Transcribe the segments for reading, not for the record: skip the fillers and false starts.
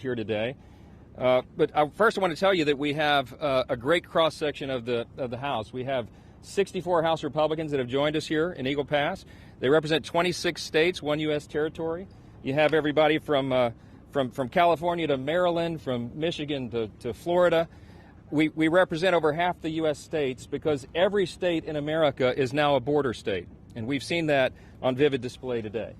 here today. First I want to tell you that we have a great cross-section of the House. We have 64 House Republicans that have joined us here in Eagle Pass. They represent 26 states, 1 U.S. territory. You have everybody from California to Maryland, from Michigan to Florida. We represent over half the U.S. states because every state in America is now a border state, and we've seen that on vivid display today.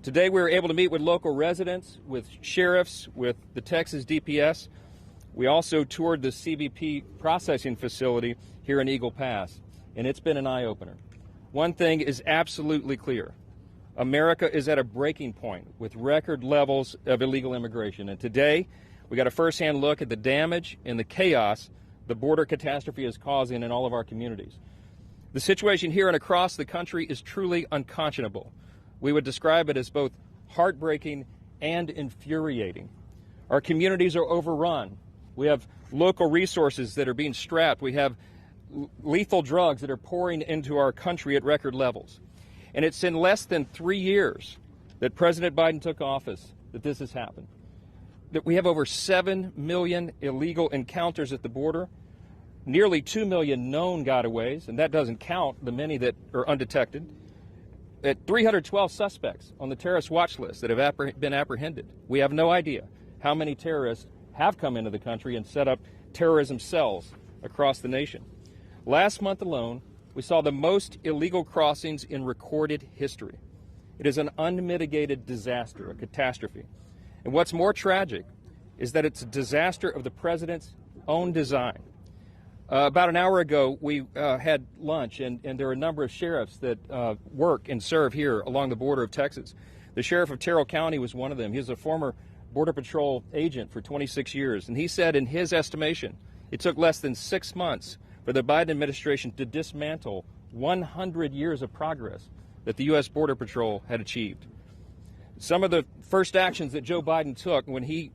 Today we were able to meet with local residents, with sheriffs, with the Texas DPS. We also toured the CBP processing facility here in Eagle Pass, and it's been an eye-opener. One thing is absolutely clear. America is at a breaking point with record levels of illegal immigration, and today we got a first-hand look at the damage and the chaos the border catastrophe is causing in all of our communities. The situation here and across the country is truly unconscionable. We would describe it as both heartbreaking and infuriating. Our communities are overrun. We have local resources that are being strapped. We have lethal drugs that are pouring into our country at record levels. And it's in less than 3 years that President Biden took office that this has happened. That we have over 7 million illegal encounters at the border, nearly 2 million known gotaways, and that doesn't count the many that are undetected. At 312 suspects on the terrorist watch list that have been apprehended. We have no idea how many terrorists have come into the country and set up terrorism cells across the nation. Last month alone, we saw the most illegal crossings in recorded history. It is an unmitigated disaster, a catastrophe. And what's more tragic is that it's a disaster of the president's own design. About an hour ago, we had lunch, and there are a number of sheriffs that work and serve here along the border of Texas. The sheriff of Terrell County was one of them. He was a former Border Patrol agent for 26 years, and he said in his estimation, it took less than 6 months for the Biden administration to dismantle 100 years of progress that the U.S. Border Patrol had achieved. Some of the first actions that Joe Biden took when he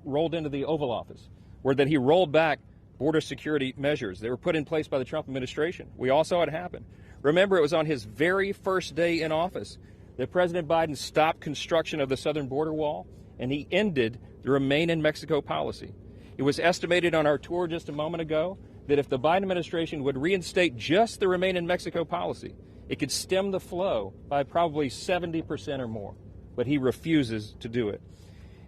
rolled into the Oval Office were that he rolled back border security measures. They were put in place by the Trump administration. We all saw it happen. Remember, it was on his very first day in office that President Biden stopped construction of the southern border wall, and he ended the Remain in Mexico policy. It was estimated on our tour just a moment ago that if the Biden administration would reinstate just the Remain in Mexico policy, it could stem the flow by probably 70% or more. But he refuses to do it.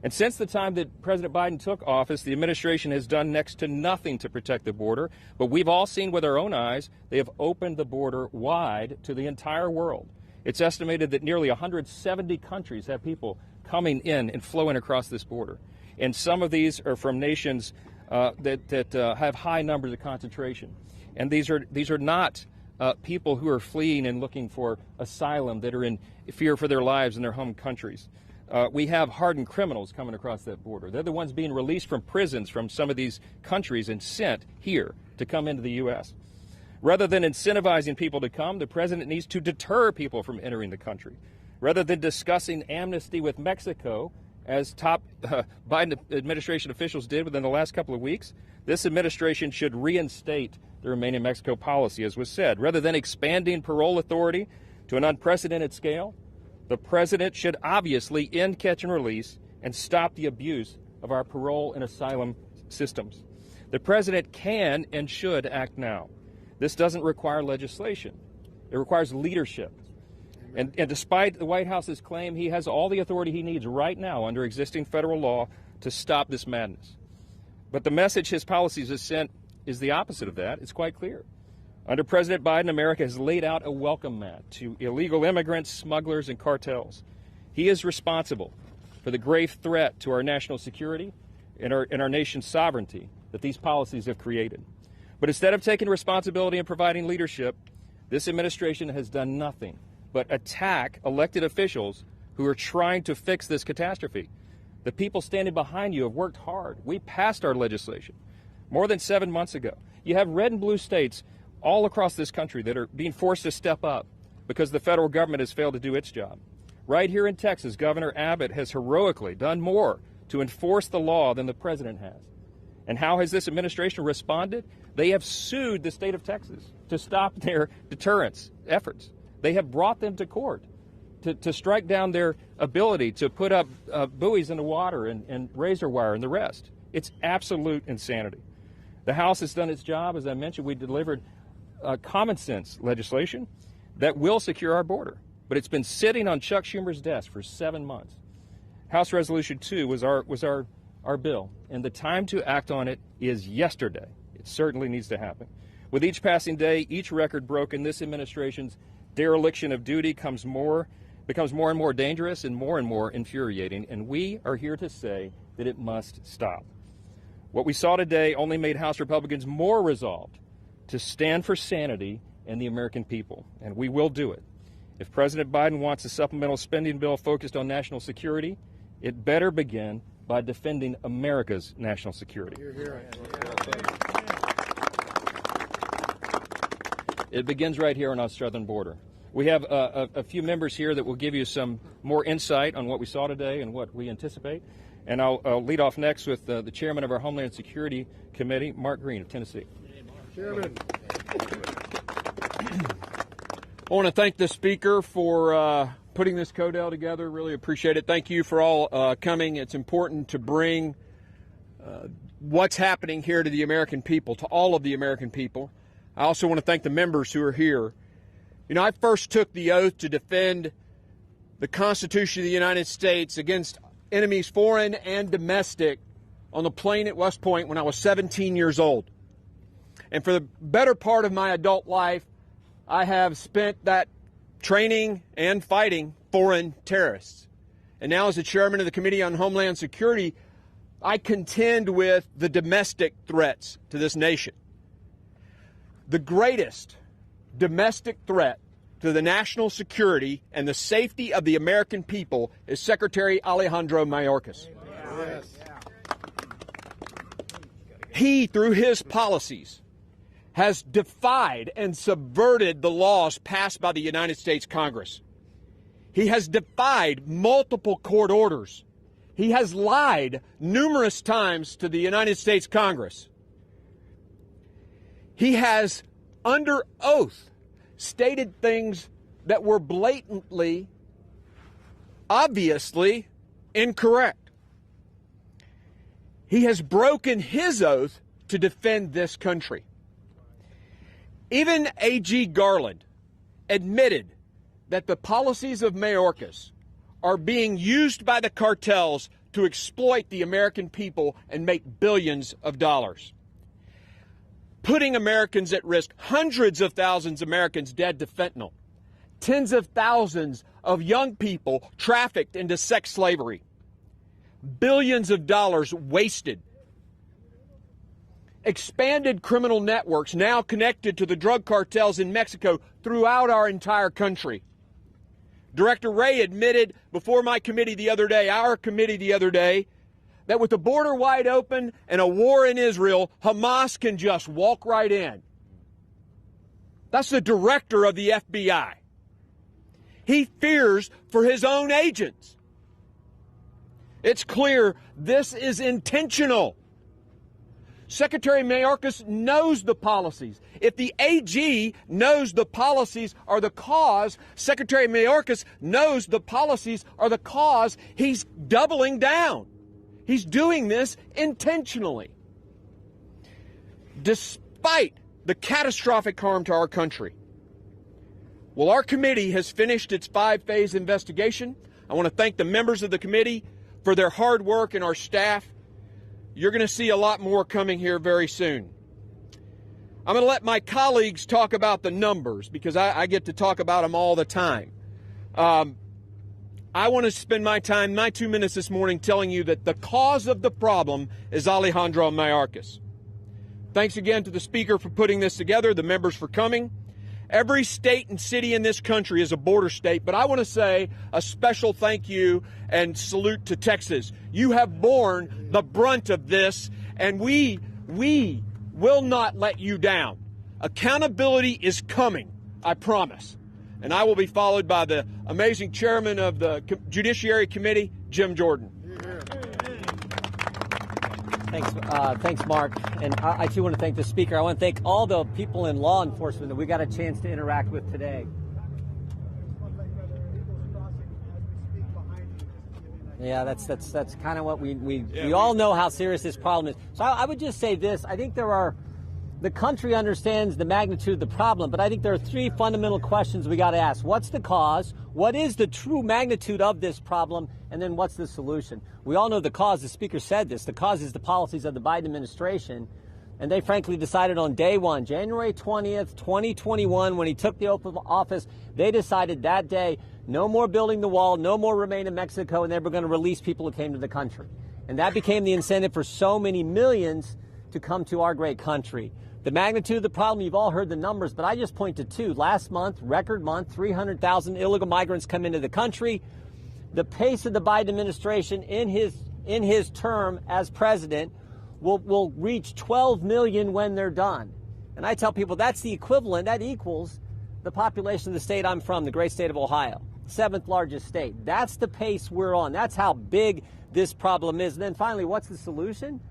And since the time that President Biden took office, the administration has done next to nothing to protect the border. But we've all seen with our own eyes, they have opened the border wide to the entire world. It's estimated that nearly 170 countries have people coming in and flowing across this border. And some of these are from nations that have high numbers of concentration. And these are not people who are fleeing and looking for asylum, that are in fear for their lives in their home countries. We have hardened criminals coming across that border. They're the ones being released from prisons from some of these countries and sent here to come into the U.S. Rather than incentivizing people to come, the president needs to deter people from entering the country. Rather than discussing amnesty with Mexico, as top Biden administration officials did within the last couple of weeks, this administration should reinstate the Remain in Mexico policy, as was said. Rather than expanding parole authority to an unprecedented scale, the president should obviously end catch and release and stop the abuse of our parole and asylum systems. The president can and should act now. This doesn't require legislation. It requires leadership. And despite the White House's claim, he has all the authority he needs right now under existing federal law to stop this madness. But the message his policies have sent is the opposite of that. It's quite clear. Under President Biden, America has laid out a welcome mat to illegal immigrants, smugglers, and cartels. He is responsible for the grave threat to our national security and our nation's sovereignty that these policies have created. But instead of taking responsibility and providing leadership, this administration has done nothing but attack elected officials who are trying to fix this catastrophe. The people standing behind you have worked hard. We passed our legislation more than 7 months ago. You have red and blue states all across this country that are being forced to step up because the federal government has failed to do its job. Right here in Texas, Governor Abbott has heroically done more to enforce the law than the president has. And how has this administration responded? They have sued the state of Texas to stop their deterrence efforts. They have brought them to court. to strike down their ability to put up buoys in the water and razor wire and the rest. It's absolute insanity. The House has done its job. As I mentioned, we delivered common sense legislation that will secure our border. But it's been sitting on Chuck Schumer's desk for 7 months. House Resolution 2 was our bill, and the time to act on it is yesterday. It certainly needs to happen. With each passing day, each record broken, this administration's dereliction of duty becomes more and more dangerous and more infuriating, and we are here to say that it must stop. What we saw today only made House Republicans more resolved to stand for sanity and the American people, and we will do it. If President Biden wants a supplemental spending bill focused on national security, it better begin by defending America's national security. It begins right here on our southern border. We have a few members here that will give you some more insight on what we saw today and what we anticipate. And I'll lead off next with the chairman of our Homeland Security Committee, Mark Green of Tennessee. Chairman. I want to thank the Speaker for putting this CODEL together. Really appreciate it. Thank you for all coming. It's important to bring what's happening here to the American people, to all of the American people. I also want to thank the members who are here. You know, I first took the oath to defend the Constitution of the United States against enemies, foreign and domestic, on the plane at West Point when I was 17 years old. And for the better part of my adult life, I have spent that training and fighting foreign terrorists. And now as the chairman of the Committee on Homeland Security, I contend with the domestic threats to this nation. The greatest domestic threat to the national security and the safety of the American people is Secretary Alejandro Mayorkas. Yes. He, through his policies, has defied and subverted the laws passed by the United States Congress. He has defied multiple court orders. He has lied numerous times to the United States Congress. He has, under oath, stated things that were blatantly, obviously incorrect. He has broken his oath to defend this country. Even A.G. Garland admitted that the policies of Mayorkas are being used by the cartels to exploit the American people and make billions of dollars, putting Americans at risk. Hundreds of thousands of Americans dead to fentanyl, tens of thousands of young people trafficked into sex slavery, billions of dollars wasted, expanded criminal networks now connected to the drug cartels in Mexico throughout our entire country. Director Wray admitted before my committee the other day, our committee the other day, that with the border wide open and a war in Israel, Hamas can just walk right in. That's the director of the FBI. He fears for his own agents. It's clear this is intentional. Secretary Mayorkas knows the policies. If the AG knows the policies are the cause, Secretary Mayorkas knows the policies are the cause, he's doubling down. He's doing this intentionally. Despite the catastrophic harm to our country. Well, our committee has finished its 5-phase investigation. I want to thank the members of the committee for their hard work and our staff. You're going to see a lot more coming here very soon. I'm going to let my colleagues talk about the numbers because I get to talk about them all the time. I want to spend my 2 minutes this morning telling you that the cause of the problem is Alejandro Mayorkas. Thanks again to the Speaker for putting this together, the members for coming. Every state and city in this country is a border state, but I want to say a special thank you and salute to Texas. You have borne the brunt of this, and we will not let you down. Accountability is coming, I promise. And I will be followed by the amazing chairman of the Judiciary Committee, Jim Jordan. Thanks, Mark. And I too want to thank the Speaker. I want to thank all the people in law enforcement that we got a chance to interact with today. Yeah, that's kind of what we all know how serious this problem is. So I would just say this. I think the country understands the magnitude of the problem, but I think there are three fundamental questions we got to ask. What's the cause? What is the true magnitude of this problem? And then what's the solution? We all know the cause. The Speaker said this. The cause is the policies of the Biden administration. And they frankly decided on day one, January 20th, 2021, when he took the oath of office, they decided that day, no more building the wall, no more remain in Mexico, and they were going to release people who came to the country. And that became the incentive for so many millions to come to our great country. The magnitude of the problem, you've all heard the numbers, but I just point to two. Last month, record month, 300,000 illegal migrants come into the country. The pace of the Biden administration in his term as president will reach 12 million when they're done. And I tell people that's the equivalent, that equals the population of the state I'm from, the great state of Ohio, 7th largest state. That's the pace we're on. That's how big this problem is. And then finally, what's the solution?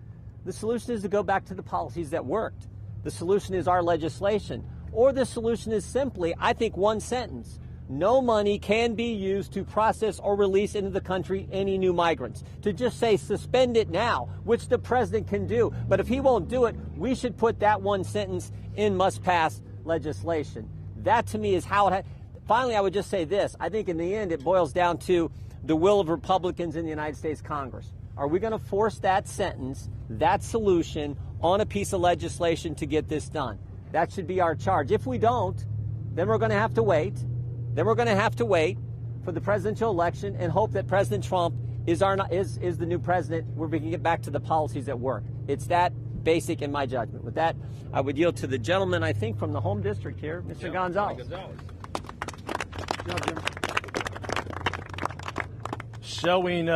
The solution is to go back to the policies that worked. The solution is our legislation. Or the solution is simply, I think, one sentence. No money can be used to process or release into the country any new migrants. To just say suspend it now, which the president can do. But if he won't do it, we should put that one sentence in must-pass legislation. That, to me, is how it finally, I would just say this. I think in the end, it boils down to the will of Republicans in the United States Congress. Are we going to force that sentence, that solution, on a piece of legislation to get this done? That should be our charge. If we don't, then we're going to have to wait. Then we're going to have to wait for the presidential election and hope that President Trump is the new president where we can get back to the policies that work. It's that basic in my judgment. With that, I would yield to the gentleman, I think, from the home district here, Mr. Gonzalez. Showing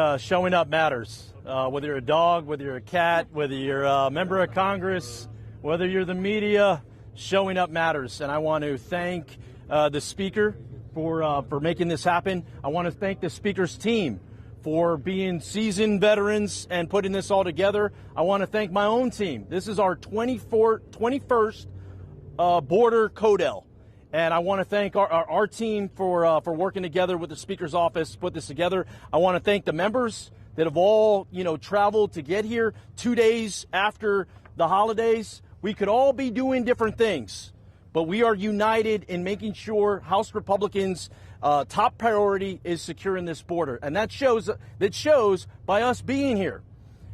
up matters. Whether you're a dog, whether you're a cat, whether you're a member of Congress, whether you're the media, showing up matters. And I want to thank the Speaker for making this happen. I want to thank the Speaker's team for being seasoned veterans and putting this all together. I want to thank my own team. This is our 21st border CODEL. And I want to thank our team for working together with the Speaker's office to put this together. I want to thank the members that have all, traveled to get here 2 days after the holidays. We could all be doing different things, but we are united in making sure House Republicans' top priority is securing this border. And that shows by us being here.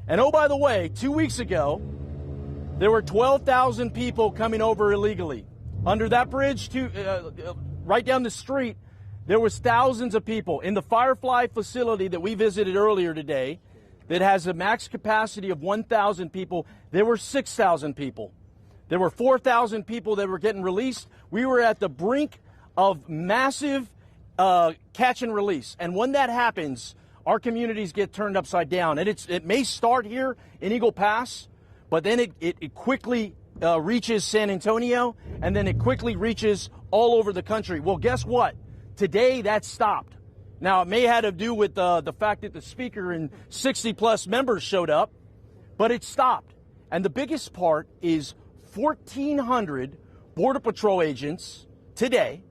And oh, by the way, 2 weeks ago, there were 12,000 people coming over illegally. Under that bridge, right down the street, there was thousands of people. In the Firefly facility that we visited earlier today, that has a max capacity of 1,000 people, there were 6,000 people. There were 4,000 people that were getting released. We were at the brink of massive catch and release. And when that happens, our communities get turned upside down. And it may start here in Eagle Pass, but then it quickly reaches San Antonio, and then it quickly reaches all over the country. Well, guess what? Today, that stopped. Now, it may have to do with the fact that the Speaker and 60-plus members showed up, but it stopped. And the biggest part is 1,400 Border Patrol agents today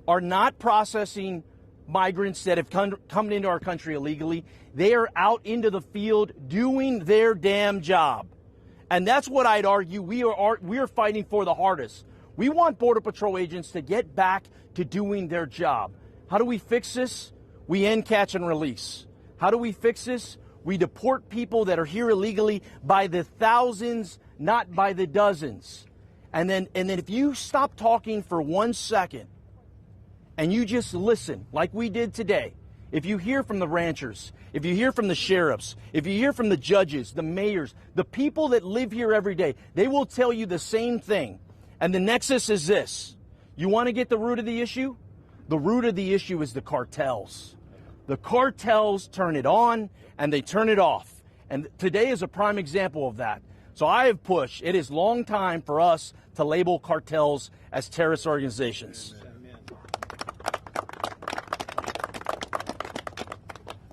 are not processing migrants that have come into our country illegally. They are out into the field doing their damn job. And that's what I'd argue we are fighting for the hardest. We want Border Patrol agents to get back to doing their job. How do we fix this? We end catch and release. How do we fix this? We deport people that are here illegally by the thousands, not by the dozens. And then if you stop talking for 1 second and you just listen like we did today, if you hear from the ranchers, if you hear from the sheriffs, if you hear from the judges, the mayors, the people that live here every day, they will tell you the same thing. And the nexus is this. You want to get the root of the issue? The root of the issue is the cartels. The cartels turn it on and they turn it off. And today is a prime example of that. So I have pushed. It is long time for us to label cartels as terrorist organizations.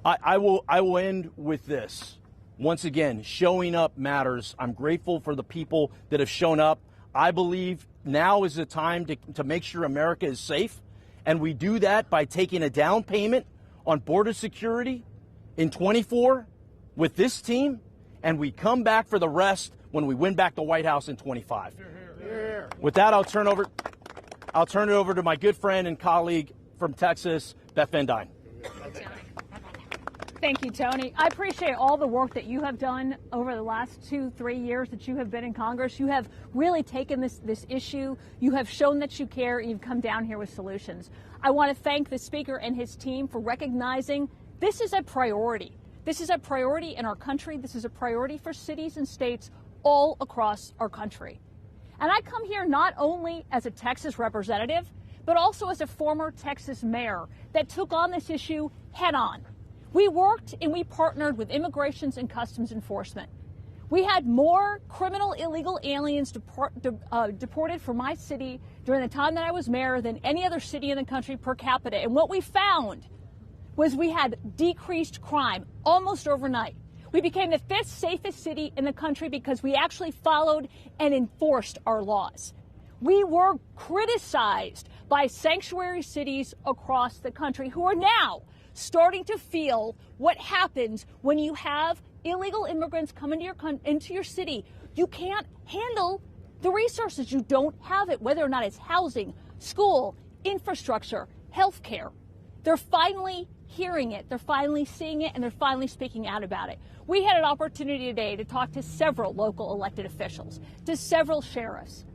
I will end with this. Once again, showing up matters. I'm grateful for the people that have shown up. I believe now is the time to make sure America is safe. And we do that by taking a down payment on border security in 24 with this team, and we come back for the rest when we win back the White House in 25. With that, I'll turn it over to my good friend and colleague from Texas, Beth Van Dyne. Thank you, Tony. I appreciate all the work that you have done over the last 2-3 years that you have been in Congress. You have really taken this issue. You have shown that you care. You've come down here with solutions. I want to thank the Speaker and his team for recognizing this is a priority. This is a priority in our country. This is a priority for cities and states all across our country. And I come here not only as a Texas representative, but also as a former Texas mayor that took on this issue head on. We worked and we partnered with Immigrations and Customs Enforcement. We had more criminal illegal aliens deported from my city during the time that I was mayor than any other city in the country per capita. And what we found was we had decreased crime almost overnight. We became the 5th safest city in the country because we actually followed and enforced our laws. We were criticized by sanctuary cities across the country who are now starting to feel what happens when you have illegal immigrants come into your city. You can't handle the resources. You don't have it, whether or not it's housing, school, infrastructure, health care. They're finally hearing it, they're finally seeing it, and they're finally speaking out about it. We had an opportunity today to talk to several local elected officials, to several sheriffs.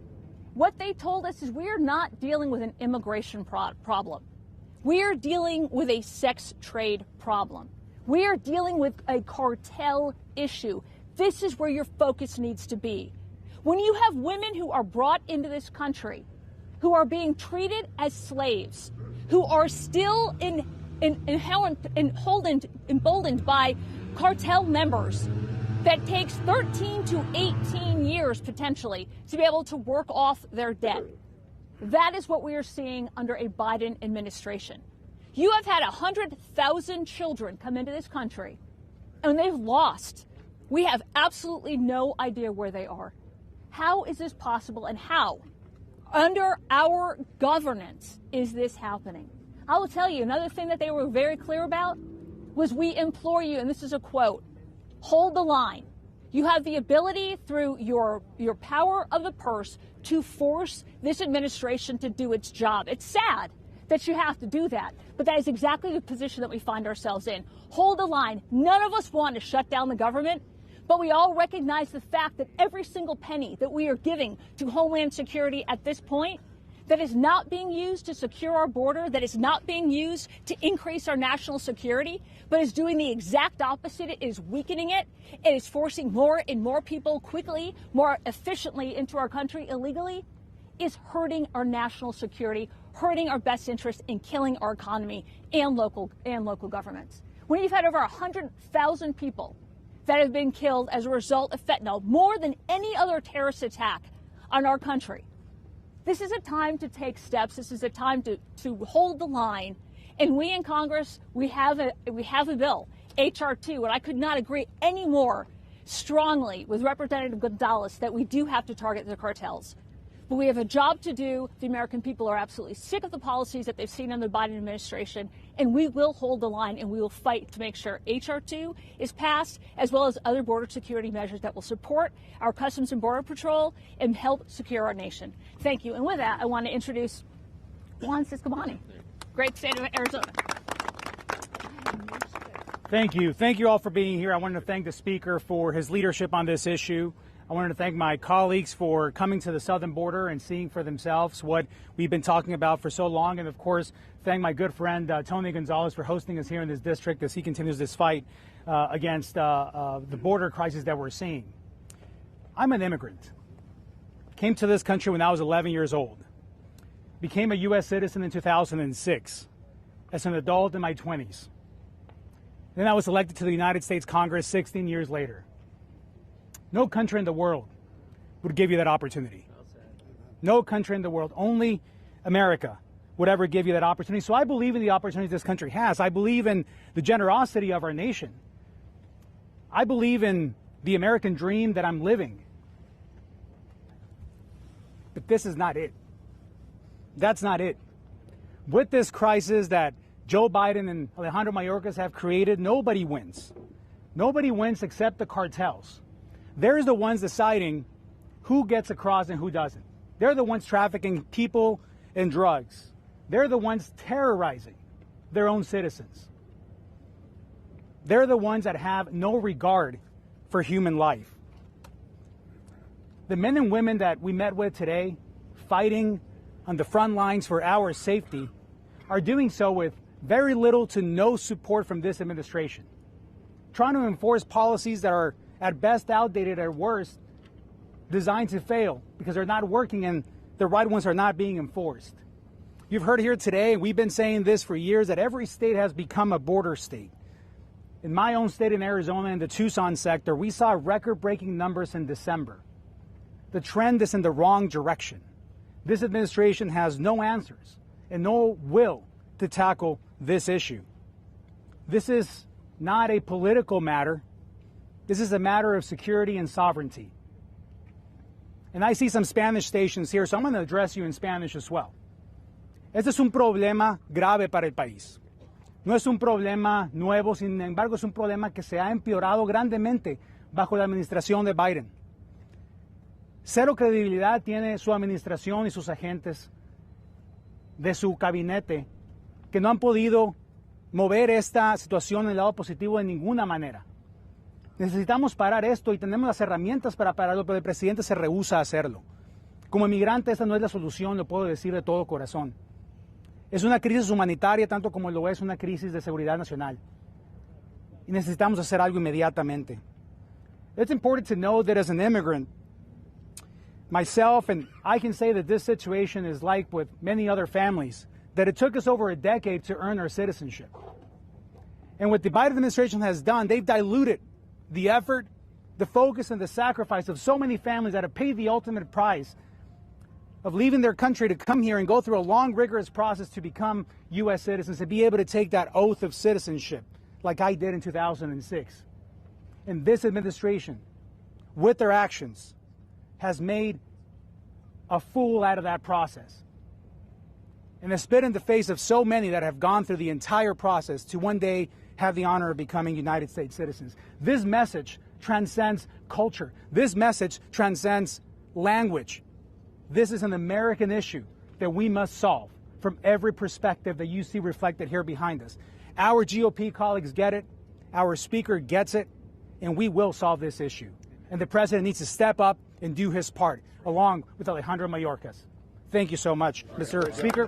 What they told us is we are not dealing with an immigration problem. We are dealing with a sex trade problem. We are dealing with a cartel issue. This is where your focus needs to be. When you have women who are brought into this country, who are being treated as slaves, who are still emboldened by cartel members, that takes 13 to 18 years potentially to be able to work off their debt. That is what we are seeing under a Biden administration. You have had 100,000 children come into this country, and they've lost. We have absolutely no idea where they are. How is this possible, and how, under our governance, is this happening? I will tell you, another thing that they were very clear about was we implore you, and this is a quote, hold the line. You have the ability through your power of the purse to force this administration to do its job. It's sad that you have to do that, but that is exactly the position that we find ourselves in. Hold the line. None of us want to shut down the government, but we all recognize the fact that every single penny that we are giving to Homeland Security at this point that is not being used to secure our border, that is not being used to increase our national security, but is doing the exact opposite. It is weakening it. It is forcing more and more people quickly, more efficiently into our country illegally, is hurting our national security, hurting our best interest, and killing our economy and local governments. When you've had over 100,000 people that have been killed as a result of fentanyl, more than any other terrorist attack on our country, this is a time to take steps. This is a time to hold the line. And we in Congress, we have a bill, H.R. 2, and I could not agree any more strongly with Representative Gonzalez that we do have to target the cartels. But we have a job to do. The American people are absolutely sick of the policies that they've seen under the Biden administration, and we will hold the line and we will fight to make sure H.R. 2 is passed, as well as other border security measures that will support our Customs and Border Patrol and help secure our nation. Thank you. And with that, I want to introduce Juan Ciscomani, great state of Arizona. Thank you. Thank you all for being here. I wanted to thank the Speaker for his leadership on this issue. I wanted to thank my colleagues for coming to the southern border and seeing for themselves what we've been talking about for so long. And, of course, thank my good friend Tony Gonzalez for hosting us here in this district as he continues this fight against the border crisis that we're seeing. I'm an immigrant. Came to this country when I was 11 years old. Became a U.S. citizen in 2006 as an adult in my 20s. Then I was elected to the United States Congress 16 years later. No country in the world would give you that opportunity. No country in the world, only America would ever give you that opportunity. So I believe in the opportunities this country has. I believe in the generosity of our nation. I believe in the American dream that I'm living. But this is not it. That's not it. With this crisis that Joe Biden and Alejandro Mayorkas have created, nobody wins. Nobody wins except the cartels. They're the ones deciding who gets across and who doesn't. They're the ones trafficking people and drugs. They're the ones terrorizing their own citizens. They're the ones that have no regard for human life. The men and women that we met with today, fighting on the front lines for our safety, are doing so with very little to no support from this administration, trying to enforce policies that are at best outdated, at worst designed to fail because they're not working and the right ones are not being enforced. You've heard here today, and we've been saying this for years, that every state has become a border state. In my own state in Arizona, in the Tucson sector, we saw record-breaking numbers in December. The trend is in the wrong direction. This administration has no answers and no will to tackle this issue. This is not a political matter. This is a matter of security and sovereignty. And I see some Spanish stations here, so I'm going to address you in Spanish as well. Este es un problema grave para el país. No es un problema nuevo, sin embargo, es un problema que se ha empeorado grandemente bajo la administración de Biden. Cero credibilidad tiene su administración y sus agentes de su gabinete, que no han podido mover esta situación en el lado positivo de ninguna manera. Necesitamos parar esto y tenemos las herramientas para pararlo, pero el presidente se rehúsa a hacerlo. Como inmigrante, esta no es la solución, lo puedo decir de todo corazón. Es una crisis humanitaria tanto como lo es una crisis de seguridad nacional. Y necesitamos hacer algo inmediatamente. It's important to know that as an immigrant, myself, and I can say that this situation is like with many other families, that it took us over a decade to earn our citizenship. And what the Biden administration has done, they've diluted the effort, the focus, and the sacrifice of so many families that have paid the ultimate price of leaving their country to come here and go through a long, rigorous process to become U.S. citizens, to be able to take that oath of citizenship like I did in 2006. And this administration, with their actions, has made a fool out of that process. And has spit in the face of so many that have gone through the entire process to one day have the honor of becoming United States citizens. This message transcends culture. This message transcends language. This is an American issue that we must solve from every perspective that you see reflected here behind us. Our GOP colleagues get it, our speaker gets it, and we will solve this issue. And the president needs to step up and do his part, along with Alejandro Mayorkas. Thank you so much, Mr. Speaker.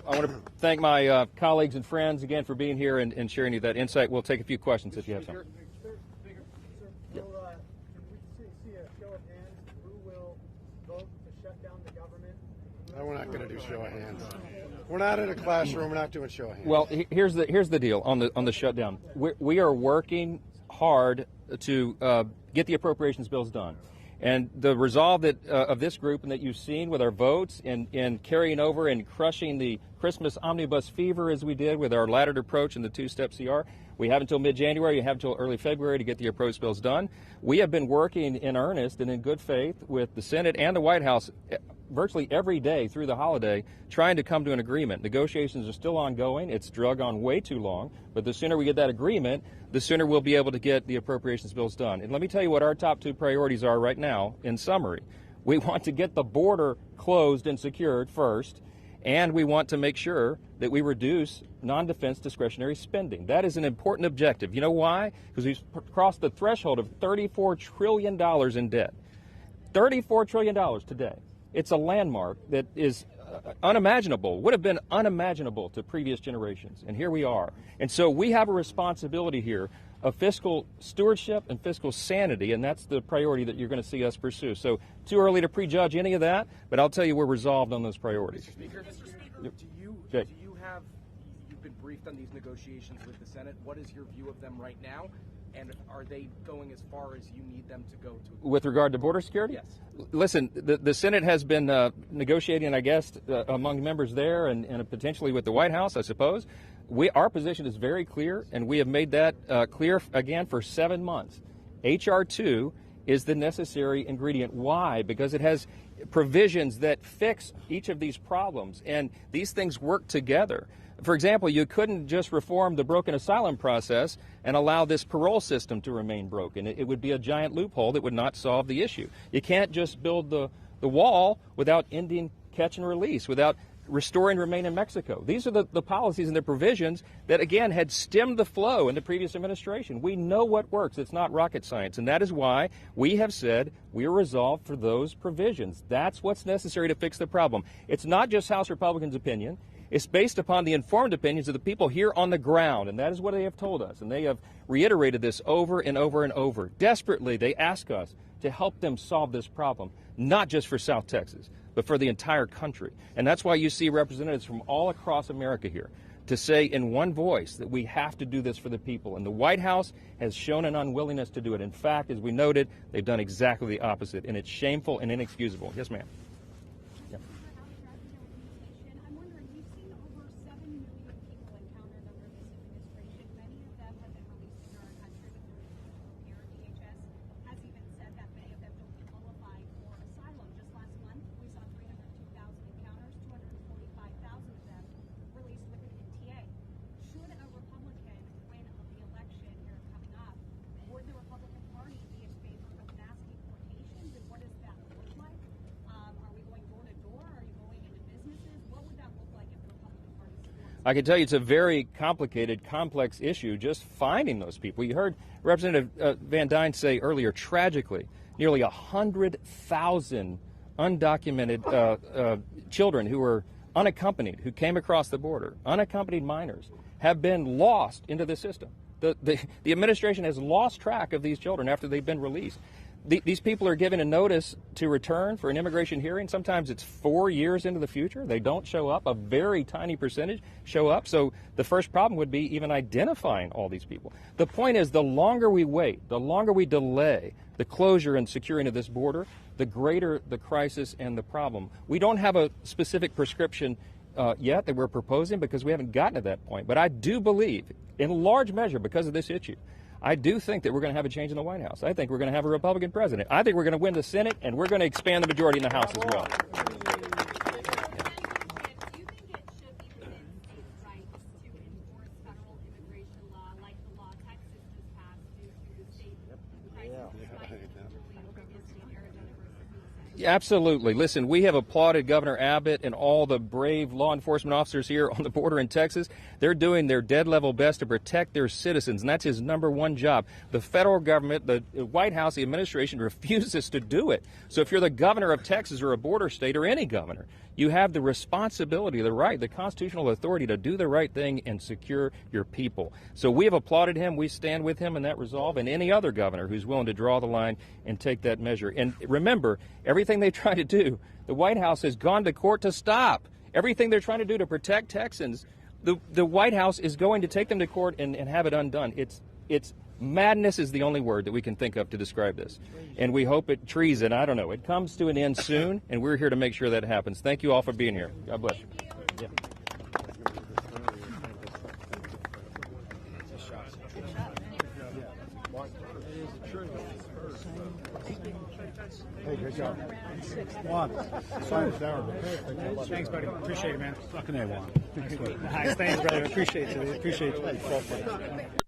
I want to thank my colleagues and friends again for being here and sharing that insight. We'll take a few questions if you have some. No, we're not going to do show of hands. We're not in a classroom. We're not doing show of hands. Well, here's the deal on the shutdown. We are working hard to get the appropriations bills done, and the resolve that of this group and that you've seen with our votes and carrying over and crushing the Christmas omnibus fever as we did with our laddered approach and the two-step CR. We have until mid-January. You have until early February to get the approach bills done. We have been working in earnest and in good faith with the Senate and the White House virtually every day through the holiday, trying to come to an agreement. Negotiations are still ongoing. It's drug on way too long, but the sooner we get that agreement, the sooner we'll be able to get the appropriations bills done. And let me tell you what our top two priorities are right now in summary. We want to get the border closed and secured first, and we want to make sure that we reduce non-defense discretionary spending. That is an important objective. You know why? Because we've crossed the threshold of $34 trillion in debt. $34 trillion today. It's a landmark that is unimaginable, would have been unimaginable to previous generations. And here we are. And so we have a responsibility here of fiscal stewardship and fiscal sanity, and that's the priority that you're going to see us pursue. So too early to prejudge any of that, but I'll tell you we're resolved on those priorities. Mr. Speaker, you've been briefed on these negotiations with the Senate. What is your view of them right now? And are they going as far as you need them to go to? With regard to border security? Yes. Listen, the Senate has been negotiating, I guess, among members there and potentially with the White House, I suppose. Our position is very clear, and we have made that clear again for 7 months. H.R. 2 is the necessary ingredient. Why? Because it has provisions that fix each of these problems, and these things work together. For example, you couldn't just reform the broken asylum process and allow this parole system to remain broken. It would be a giant loophole that would not solve the issue. You can't just build the wall without ending catch and release, without restoring remain in Mexico. These are the policies and the provisions that, again, had stemmed the flow in the previous administration. We know what works. It's not rocket science. And that is why we have said we are resolved for those provisions. That's what's necessary to fix the problem. It's not just House Republicans' opinion. It's based upon the informed opinions of the people here on the ground, and that is what they have told us. And they have reiterated this over and over and over. Desperately, they ask us to help them solve this problem, not just for South Texas, but for the entire country. And that's why you see representatives from all across America here to say in one voice that we have to do this for the people. And the White House has shown an unwillingness to do it. In fact, as we noted, they've done exactly the opposite, and it's shameful and inexcusable. Yes, ma'am. Yeah. I can tell you it's a very complicated, complex issue just finding those people. You heard Representative Van Dyne say earlier, tragically, nearly 100,000 undocumented children who were unaccompanied, who came across the border, unaccompanied minors, have been lost into the system. The administration has lost track of these children after they've been released. These people are given a notice to return for an immigration hearing. Sometimes it's 4 years into the future. They don't show up. A very tiny percentage show up. So the first problem would be even identifying all these people. The point is, the longer we wait, the longer we delay the closure and securing of this border, the greater the crisis and the problem. We don't have a specific prescription yet that we're proposing because we haven't gotten to that point. But I do believe, in large measure because of this issue, I do think that we're going to have a change in the White House. I think we're going to have a Republican president. I think we're going to win the Senate, and we're going to expand the majority in the House as well. Absolutely. Listen, we have applauded Governor Abbott and all the brave law enforcement officers here on the border in Texas. They're doing their dead level best to protect their citizens, and that's his #1 job. The federal government, the White House, the administration refuses to do it. So if you're the governor of Texas or a border state or any governor, you have the responsibility, the right, the constitutional authority to do the right thing and secure your people. So we have applauded him. We stand with him in that resolve, and any other governor who's willing to draw the line and take that measure. And remember, everything they try to do, the White House has gone to court to stop. Everything they're trying to do to protect Texans, the White House is going to take them to court and have it undone. It's madness is the only word that we can think of to describe this. And we hope treason, I don't know, it comes to an end soon, and we're here to make sure that happens. Thank you all for being here. God bless you. Yeah. Hey, good job. Juan, Thanks, buddy. Appreciate it, man. Fucking A, Juan. Nice. Thanks, brother. Appreciate you.